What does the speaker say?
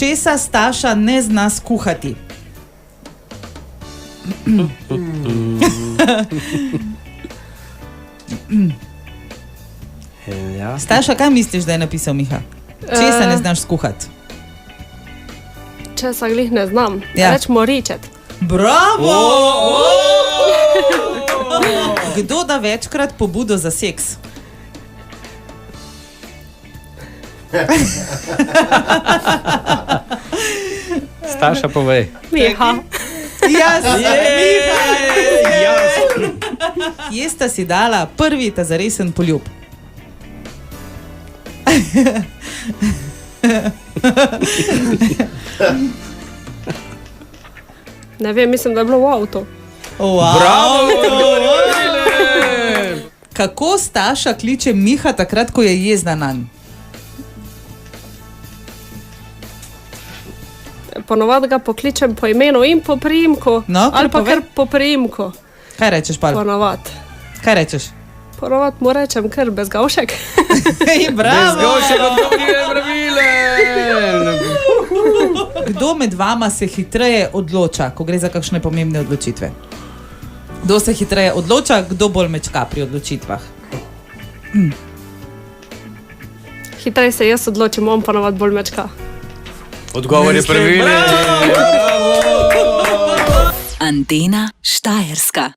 Česa Staša ne zna skuhati? Ja. Staša, kaj misliš, da je napisal Miha? Česa ne znaš skuhati? Česa glih ne znam. Ja. Rečemo ričet. Bravo! Kdo da večkrat pobudo za seks? Staša, povej. Miha. Jaz, Miha! Jasno. Kje sta si dala prvi ta zaresen poljub? Ne vem, mislim, da je bilo v avtu. Wow. Bravo! Kako Staša kliče Miha takrat, ko je jezna nanj? Ponovadi ga pokličem po imenu in po priimku. No, kar ali pa povej. kar po priimku. Kaj rečeš, Pal? Ponovadi. Kaj rečeš? Ponovadi mu rečem kar bezgavšek. Bravo! Zgošek odgovor je pravilen. Kdo med vama se hitreje odloča, ko gre za kakšne pomembne odločitve? Kdo se hitreje odloča, kdo bolj mečka pri odločitvah? Hitreje se jaz odločim, on ponovadi bolj mečka. Odgovor je pravilen. Antena Štajerska.